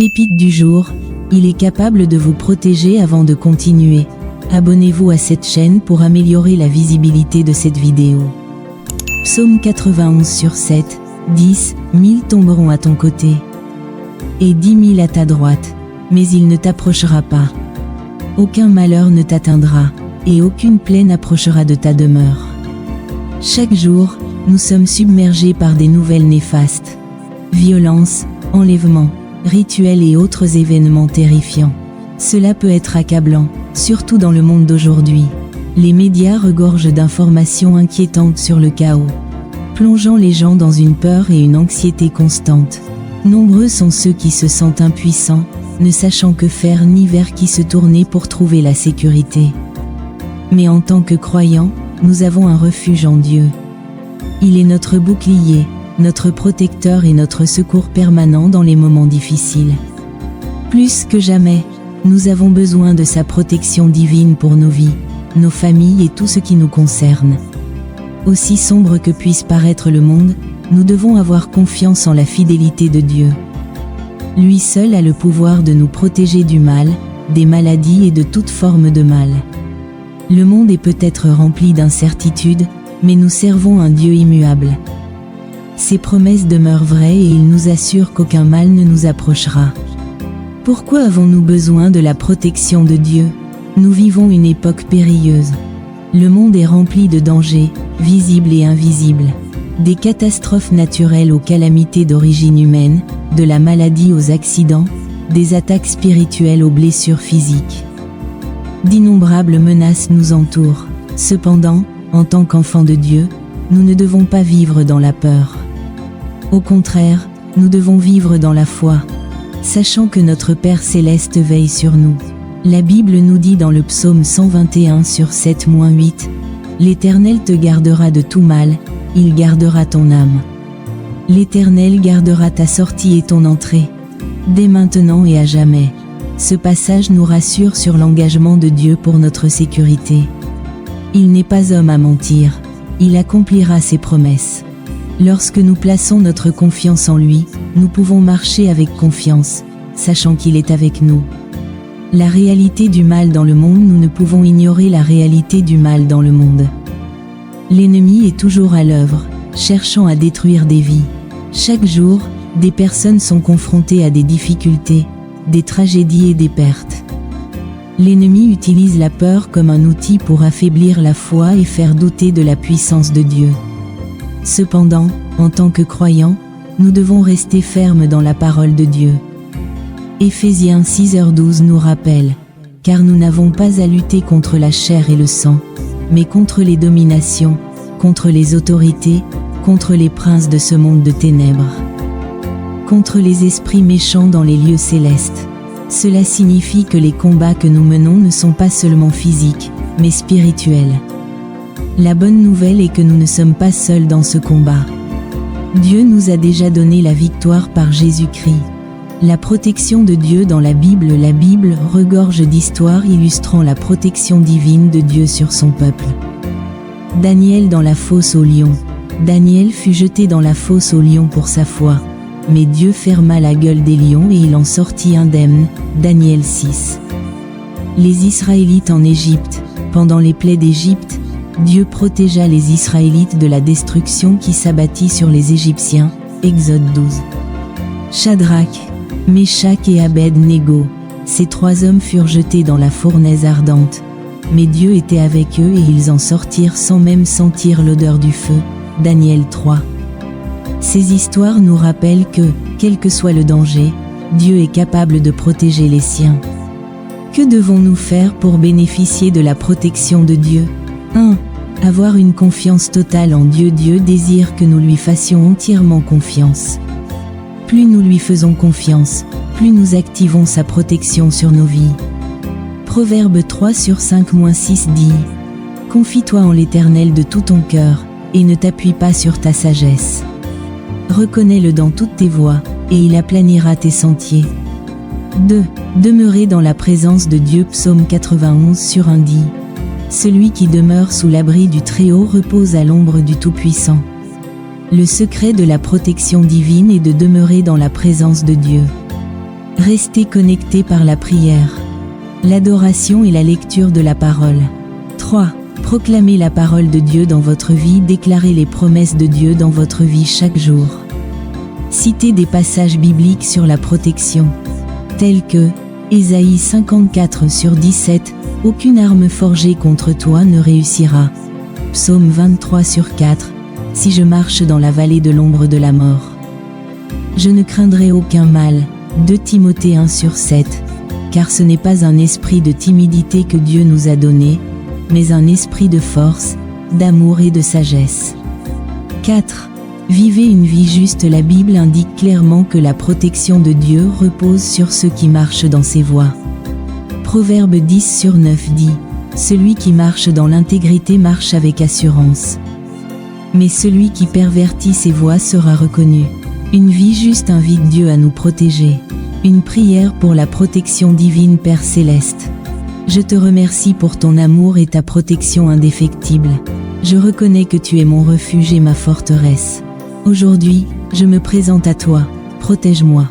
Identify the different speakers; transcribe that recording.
Speaker 1: Pépite du jour, il est capable de vous protéger avant de continuer. Abonnez-vous à cette chaîne pour améliorer la visibilité de cette vidéo. Psaume 91 sur 7, 10 000 tomberont à ton côté et 10 000 à ta droite, mais il ne t'approchera pas. Aucun malheur ne t'atteindra, et aucune plaie n'approchera de ta demeure. Chaque jour, nous sommes submergés par des nouvelles néfastes. Violences, enlèvements, rituels et autres événements terrifiants. Cela peut être accablant, surtout dans le monde d'aujourd'hui. Les médias regorgent d'informations inquiétantes sur le chaos, plongeant les gens dans une peur et une anxiété constante. Nombreux sont ceux qui se sentent impuissants, ne sachant que faire ni vers qui se tourner pour trouver la sécurité. Mais en tant que croyants, nous avons un refuge en Dieu. Il est notre bouclier, notre protecteur et notre secours permanent dans les moments difficiles. Plus que jamais, nous avons besoin de sa protection divine pour nos vies, nos familles et tout ce qui nous concerne. Aussi sombre que puisse paraître le monde, nous devons avoir confiance en la fidélité de Dieu. Lui seul a le pouvoir de nous protéger du mal, des maladies et de toute forme de mal. Le monde est peut-être rempli d'incertitudes, mais nous servons un Dieu immuable. Ses promesses demeurent vraies et il nous assure qu'aucun mal ne nous approchera. Pourquoi avons-nous besoin de la protection de Dieu? Nous vivons une époque périlleuse. Le monde est rempli de dangers, visibles et invisibles. Des catastrophes naturelles aux calamités d'origine humaine, de la maladie aux accidents, des attaques spirituelles aux blessures physiques. D'innombrables menaces nous entourent. Cependant, en tant qu'enfants de Dieu, nous ne devons pas vivre dans la peur. Au contraire, nous devons vivre dans la foi, sachant que notre Père Céleste veille sur nous. La Bible nous dit dans le psaume 121 sur 7-8, « L'Éternel te gardera de tout mal, il gardera ton âme. L'Éternel gardera ta sortie et ton entrée, dès maintenant et à jamais. » Ce passage nous rassure sur l'engagement de Dieu pour notre sécurité. Il n'est pas homme à mentir, il accomplira ses promesses. Lorsque nous plaçons notre confiance en lui, nous pouvons marcher avec confiance, sachant qu'il est avec nous. La réalité du mal dans le monde, nous ne pouvons ignorer la réalité du mal dans le monde. L'ennemi est toujours à l'œuvre, cherchant à détruire des vies. Chaque jour, des personnes sont confrontées à des difficultés, des tragédies et des pertes. L'ennemi utilise la peur comme un outil pour affaiblir la foi et faire douter de la puissance de Dieu. Cependant, en tant que croyants, nous devons rester fermes dans la parole de Dieu. Éphésiens 6h12 nous rappelle, « Car nous n'avons pas à lutter contre la chair et le sang, mais contre les dominations, contre les autorités, contre les princes de ce monde de ténèbres, contre les esprits méchants dans les lieux célestes. » Cela signifie que les combats que nous menons ne sont pas seulement physiques, mais spirituels. La bonne nouvelle est que nous ne sommes pas seuls dans ce combat. Dieu nous a déjà donné la victoire par Jésus-Christ. La protection de Dieu dans la Bible regorge d'histoires illustrant la protection divine de Dieu sur son peuple. Daniel dans la fosse aux lions. Daniel fut jeté dans la fosse aux lions pour sa foi. Mais Dieu ferma la gueule des lions et il en sortit indemne. Daniel 6. Les Israélites en Égypte. Pendant les plaies d'Égypte, Dieu protégea les Israélites de la destruction qui s'abattit sur les Égyptiens. Exode 12. Shadrach, Meshach et Abed-Négo. Ces trois hommes furent jetés dans la fournaise ardente. Mais Dieu était avec eux et ils en sortirent sans même sentir l'odeur du feu. Daniel 3. Ces histoires nous rappellent que, quel que soit le danger, Dieu est capable de protéger les siens. Que devons-nous faire pour bénéficier de la protection de Dieu? 1. Avoir une confiance totale en Dieu. Dieu désire que nous lui fassions entièrement confiance. Plus nous lui faisons confiance, plus nous activons sa protection sur nos vies. Proverbe 3 sur 5-6 dit « Confie-toi en l'Éternel de tout ton cœur, et ne t'appuie pas sur ta sagesse. Reconnais-le dans toutes tes voies, et il aplanira tes sentiers. » 2. Demeurer dans la présence de Dieu. Psaume 91 sur 1 dit « Celui qui demeure sous l'abri du Très-Haut repose à l'ombre du Tout-Puissant. » Le secret de la protection divine est de demeurer dans la présence de Dieu. Restez connectés par la prière, l'adoration et la lecture de la parole. 3. Proclamez la parole de Dieu dans votre vie. Déclarez les promesses de Dieu dans votre vie chaque jour. Citez des passages bibliques sur la protection, tels que Ésaïe 54/17, « Aucune arme forgée contre toi ne réussira » Psaume 23/4, « Si je marche dans la vallée de l'ombre de la mort, je ne craindrai aucun mal » 2 Timothée 1/7, car ce n'est pas un esprit de timidité que Dieu nous a donné, mais un esprit de force, d'amour et de sagesse. 4. Vivez une vie juste. La Bible indique clairement que la protection de Dieu repose sur ceux qui marchent dans ses voies. Proverbe 10/9 dit « Celui qui marche dans l'intégrité marche avec assurance. Mais celui qui pervertit ses voies sera reconnu. » Une vie juste invite Dieu à nous protéger. Une prière pour la protection divine. Père céleste, je te remercie pour ton amour et ta protection indéfectible. Je reconnais que tu es mon refuge et ma forteresse. Aujourd'hui, je me présente à toi. Protège-moi.